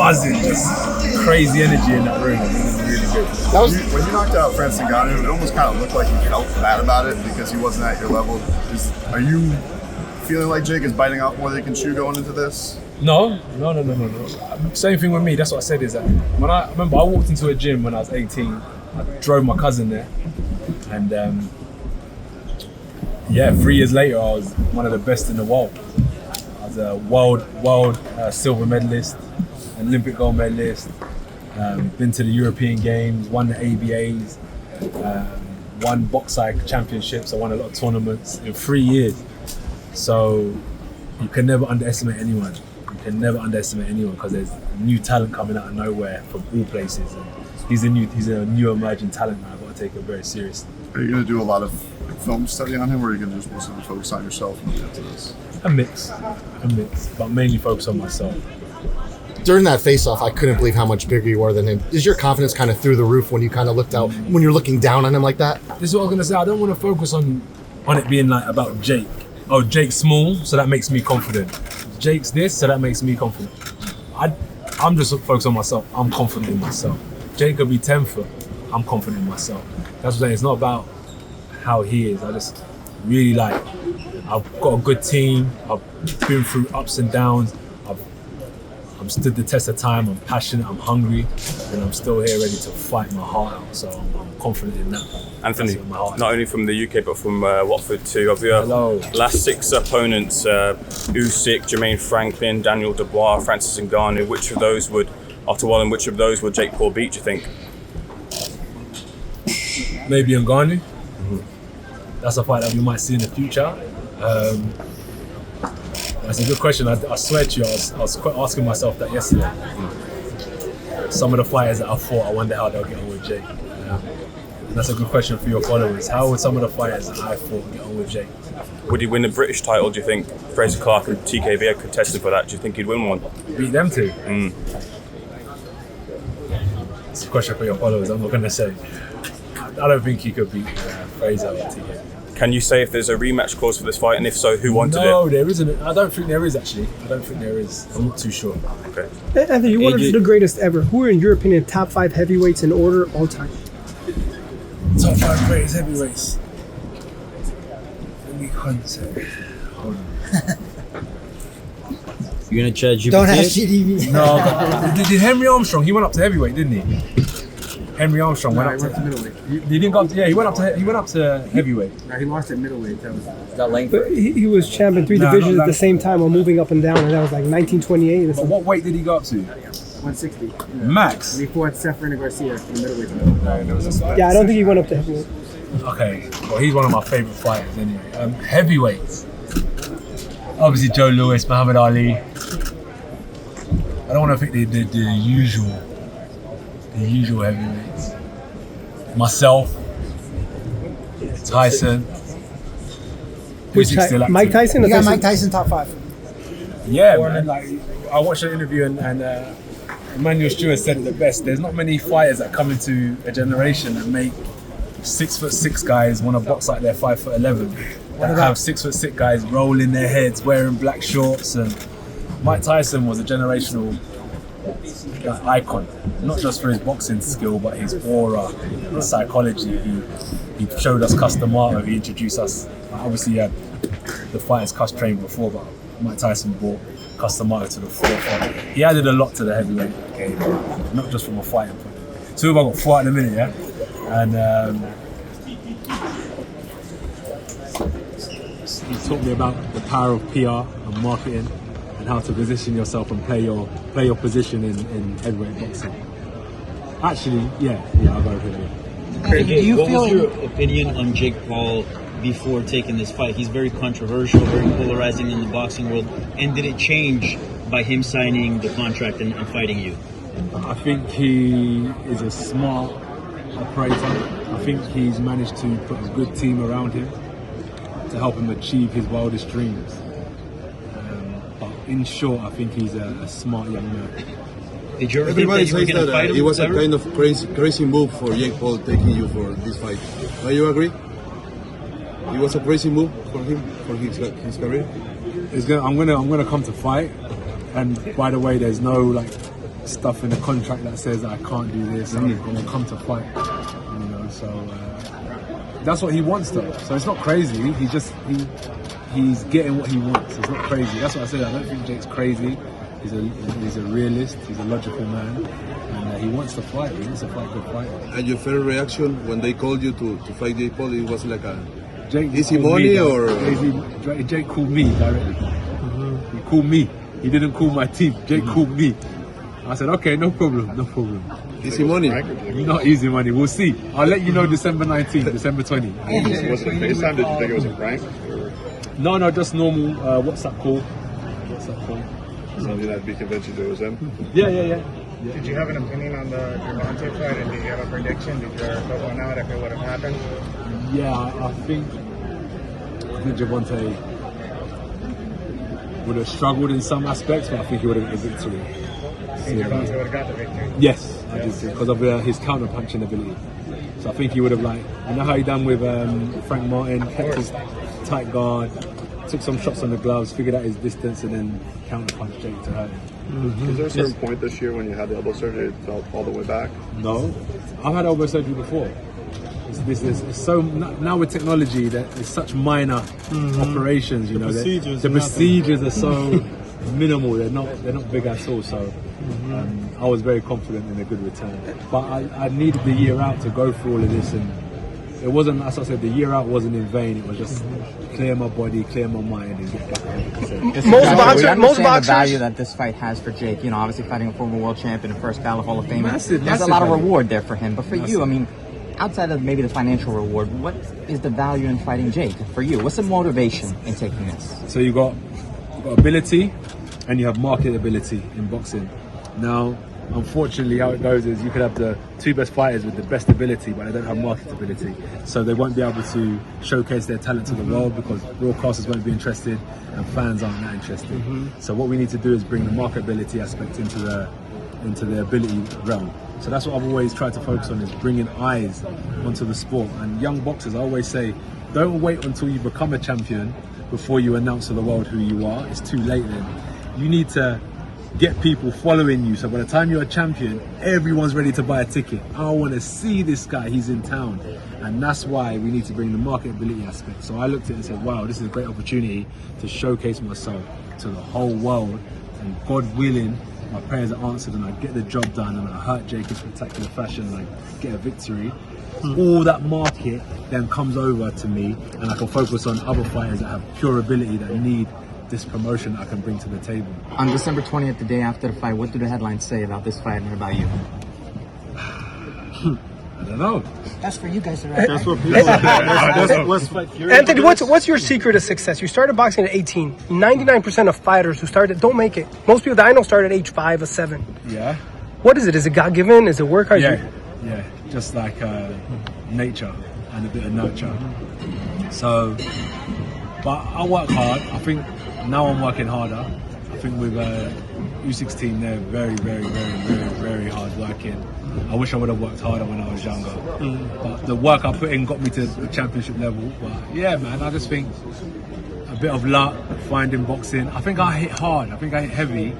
buzzing, just crazy energy in that room. It was really good. When you knocked out Francis Ngannou, it almost kind of looked like you felt bad about it because he wasn't at your level. Are you feeling like Jake is biting off more than he can chew going into this? No. Same thing with me. That's what I said. Is that when I remember I walked into a gym when I was 18. I drove my cousin there, and 3 years later I was one of the best in the world. I was a world silver medalist, an Olympic gold medalist. Been to the European Games, won the ABAs, won box cycle championships. I won a lot of tournaments in 3 years. So you can never underestimate anyone. Because there's new talent coming out of nowhere from all places. And he's a new emerging talent, and I've got to take it very seriously. Are you going to do a lot of film study on him, or are you going to just mostly focus on yourself and get to this? A mix, but mainly focus on myself. During that face-off, I couldn't believe how much bigger you were than him. Is your confidence kind of through the roof when you kind of looked out, when you're looking down on him like that? This is what I'm going to say. I don't want to focus on it being like about Jake. Oh, Jake's small, so that makes me confident. Jake's this, so that makes me confident. I'm just focused on myself. I'm confident in myself. Jake could be 10 foot. I'm confident in myself. That's what I'm saying. It's not about how he is. I just really I've got a good team. I've been through ups and downs. I've stood the test of time. I'm passionate. I'm hungry, and I'm still here ready to fight my heart out. So I'm confident in that. Anthony, not only from the UK but from Watford too. Of your last 6 opponents, Usyk, Jermaine Franklin, Daniel Dubois, Francis Ngannou, which of those would Jake Paul beat, do you think? Maybe Ngannou. That's a fight that we might see in the future. That's a good question. I swear to you, I was quite asking myself that yesterday. Some of the fighters that I fought, I wonder how they'll get on with Jake. That's a good question for your followers. How would some of the fighters that I fought get on with Jake? Would he win the British title, do you think? Fraser Clark and TKV are contesting for that. Do you think he'd win one? Beat them two? It's a question for your followers. I'm not going to say. I don't think he could beat Fraser or TKV. Can you say if there's a rematch clause for this fight, and if so, who wanted it? No, there isn't. I don't think there is, actually. I'm not too sure. Okay. Anthony, you're one of the greatest ever. Who are, in your opinion, top 5 heavyweights in order all time? Top 5 greatest heavyweights. Let me consider. Hold on. You're going to chat GPT? Don't ask GDV. No, did Henry Armstrong, he went up to heavyweight, didn't he? Henry Armstrong went up to middleweight. He didn't go up to, he went up to heavyweight. No, he lost at middleweight. That was Got length. But he was champ in 3 divisions at the same time while moving up and down, and that was like 1928 or But something. what weight did he go up to? 160. Max? And he fought Sefrin Garcia in the middleweight. Yeah, I don't think he went up to heavyweight. Okay, well he's one of my favourite fighters anyway. Heavyweights. Obviously Joe Louis, Muhammad Ali. I don't want to pick the usual heavyweights. Myself, Tyson. Mike Tyson? You got Mike Tyson top 5. Yeah, man. Like I watched an interview and Emmanuel Stewart said it the best. There's not many fighters that come into a generation that make 6'6" guys want to box like they're 5'11". That have 6'6" guys rolling their heads, wearing black shorts, and Mike Tyson was a generational icon, not just for his boxing skill, but his aura, his psychology. He showed us Customata. He introduced us. Obviously, he had the fighters cust trained before, but Mike Tyson brought Customata to the forefront. He added a lot to the heavyweight game, not just from a fighting point. So we've got 4 at the minute, yeah, and he taught me about the power of PR and marketing, and how to position yourself and play your position in heavyweight boxing. Actually, yeah, I'll go with it. What was your opinion on Jake Paul before taking this fight? He's very controversial, very polarizing in the boxing world. And did it change by him signing the contract and fighting you? I think he is a smart operator. I think he's managed to put a good team around him to help him achieve his wildest dreams. In short, I think he's a smart young man. Did you ever Everybody think that you were says going to fight him? it was a kind of crazy move for Jake Paul taking you for this fight. Do you agree? It was a crazy move for him, for his career. I'm gonna come to fight, and by the way, there's no stuff in the contract that says I can't do this. I'm going to come to fight. You know, so that's what he wants, though. So it's not crazy. He's getting what he wants. It's not crazy. That's what I said. I don't think Jake's crazy. He's a realist. He's a logical man, and he wants to fight. He wants to fight good fight. And your first reaction when they called you to fight Jake Paul, it was like a Jake easy called money me, or Jake called me directly. He called me. He didn't call my team. Jake called me. I said, okay, no problem, no problem. easy money. Not easy money. We'll see. I'll let you know December 19th, December 20. Was it FaceTime? Did you think it was a prank? No, just normal WhatsApp call. So that'd be convinced you it was him? Yeah. Did you have an opinion on the Gervonta fight, and did you have a prediction? Did you ever put one out if it would have happened? Yeah, I think Gervonta would have struggled in some aspects, but I think he would have got the victory. Gervonta would have got the victory? Yes, I did, because of his counter-punching ability. So I think he would have, you know how he done with Frank Martin, kept his tight guard, took some shots on the gloves, figured out his distance, and then counter-punched Jake to hurt him. Is there a certain point this year when you had the elbow surgery it felt all the way back? No, I've had elbow surgery before. It's so now with technology that it's such minor operations. You know, the procedures are so minimal. They're not big at all. So I was very confident in a good return. But I needed the year out to go through all of this, and it wasn't. As I said, the year out wasn't in vain. It was just clear my body, clear my mind, and get back 100%. Most boxers, the value that this fight has for Jake. You know, obviously fighting a former world champion and first ballot Hall of Famer. There's a lot of reward there for him. But for you, I mean, outside of maybe the financial reward, what is the value in fighting Jake for you? What's the motivation in taking this? So you've got ability, and you have marketability in boxing. Now, unfortunately, how it goes is you could have the two best fighters with the best ability, but they don't have marketability. So they won't be able to showcase their talent to the world because broadcasters won't be interested and fans aren't that interested. So what we need to do is bring the marketability aspect into the ability realm. So that's what I've always tried to focus on, is bringing eyes onto the sport. And young boxers, I always say, don't wait until you become a champion before you announce to the world who you are. It's too late then. You need to get people following you, so by the time you're a champion, everyone's ready to buy a ticket. I want to see this guy, he's in town. And that's why we need to bring the marketability aspect. So I looked at it and said, wow, this is a great opportunity to showcase myself to the whole world, and God willing, my prayers are answered and I get the job done and I hurt Jake in spectacular fashion and I get a victory. All that market then comes over to me, and I can focus on other fighters that have pure ability, that need this promotion I can bring to the table. On December 20th, the day after the fight, what do the headlines say about this fight and about you? I don't know. That's for you guys to write. That's what people Anthony, what's your secret of success? You started boxing at 18. 99% of fighters who started don't make it. Most people that I know start at age 5 or 7. Yeah. What is it? Is it God given? Is it work hard? Yeah. Just like nature and a bit of nurture. So, but I work hard. I think now I'm working harder. I think with U16, they're very, very, very, very, very hard working. I wish I would have worked harder when I was younger. But the work I put in got me to the championship level. But yeah, man, I just think a bit of luck, finding boxing. I think I hit hard. I think I hit heavy.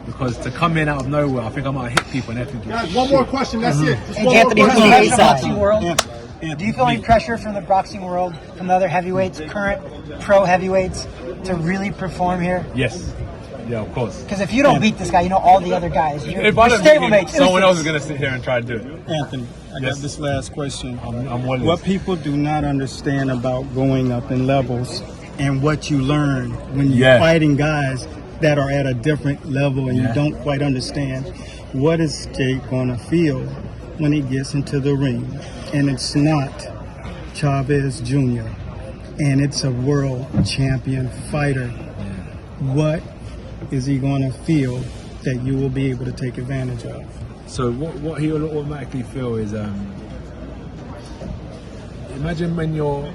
Because to come in out of nowhere, I think I might hit people and everything. Guys, one more question, that's it. Just one Anthony, more from the question. boxing world, do you feel any pressure from the boxing world, from the other heavyweights, current pro heavyweights, to really perform here? Yes. Yeah, of course. Because if you don't beat this guy, you know all the other guys. If I don't beat him, someone else is going to sit here and try to do it. Anthony, I got this last question. I'm willing. What people do not understand about going up in levels and what you learn when you're fighting guys that are at a different level and you don't quite understand. What is Jake gonna feel when he gets into the ring and it's not Chavez Jr. and it's a world champion fighter? What is he gonna feel that you will be able to take advantage of? So what he will automatically feel is, imagine when you're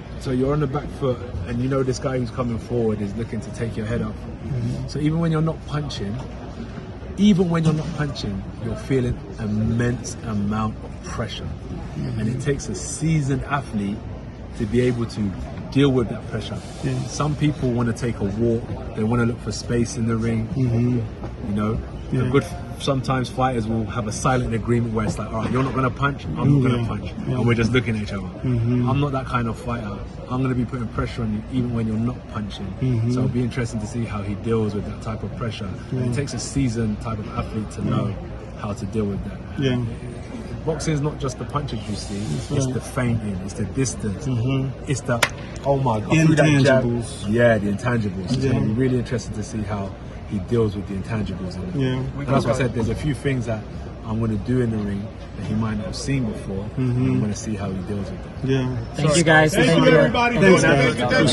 on the back foot and you know this guy who's coming forward is looking to take your head off. So even when you're not punching, you're feeling immense amount of pressure. And it takes a seasoned athlete to be able to deal with that pressure. Some people want to take a walk, they want to look for space in the ring, you know. Sometimes fighters will have a silent agreement where it's like, all right, you're not going to punch, I'm not going to punch, and we're just looking at each other. I'm not that kind of fighter. I'm going to be putting pressure on you even when you're not punching. So it'll be interesting to see how he deals with that type of pressure. It takes a seasoned type of athlete to know how to deal with that. Boxing is not just the punches you see, it's the feinting, it's the distance, it's the, oh my God, intangibles. Yeah, the intangibles. It's going to be really interesting to see how he deals with the intangibles. And that's why I said there's a few things that I'm going to do in the ring that he might not have seen before. I'm going to see how he deals with them. Thank you guys. Thank you, everybody. Thanks,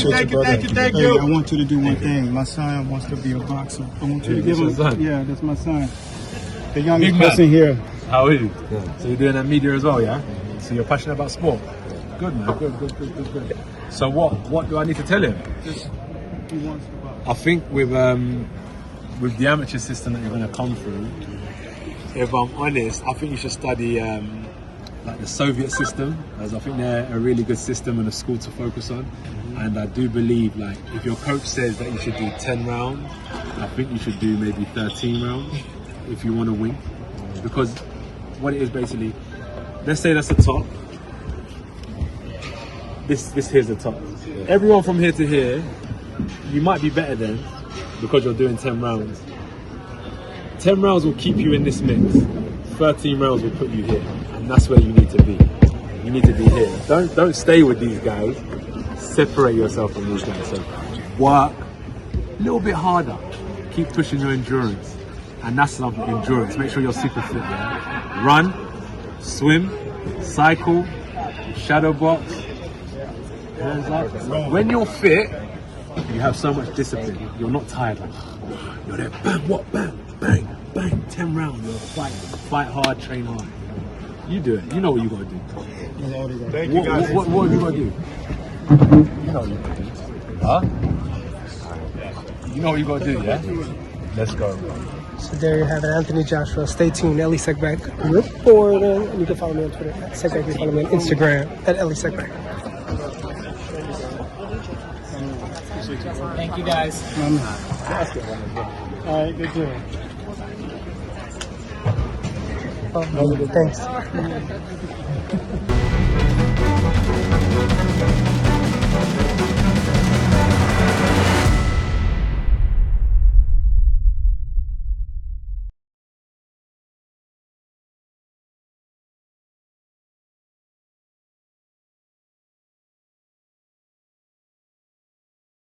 Thank you. Hey, I want you to do one thing. My son wants to be a boxer. I want you to give him. Yeah, that's my son. The youngest person here. How are you? So you're doing that media as well, yeah? So you're passionate about sport? Good, man. Good. So what do I need to tell him? I think with the amateur system that you're going to come through, if I'm honest, I think you should study like the Soviet system, as I think they're a really good system and a school to focus on. And I do believe, like, if your coach says that you should do 10 rounds, I think you should do maybe 13 rounds if you want to win. Because what it is basically, let's say that's the top. This here's the top. Everyone from here to here, you might be better than because you're doing 10 rounds. 10 rounds will keep you in this mix. 13 rounds will put you here, and that's where you need to be. You need to be here. Don't stay with these guys. Separate yourself from these guys. So work a little bit harder. Keep pushing your endurance, and that's something. Endurance. Make sure you're super fit. Yeah? Run, swim, cycle, shadow box. Hands up. When you're fit, you have so much discipline. You're not tired. Like, you're there. Bang, what? Bang, bang, bang. 10 rounds. You're fight hard, train hard. You do it. You know what you got to do. Thank you, guys. What have you got to do? You know what you got to do. Huh? You know what you got to do, yeah? Let's go. So there you have it, Anthony Joshua. Stay tuned, Ellie Segback reporting. And you can follow me on Twitter at Segback. You can follow me on Instagram at Ellie Segback. Thank you guys. All right, good deal. Oh, thanks.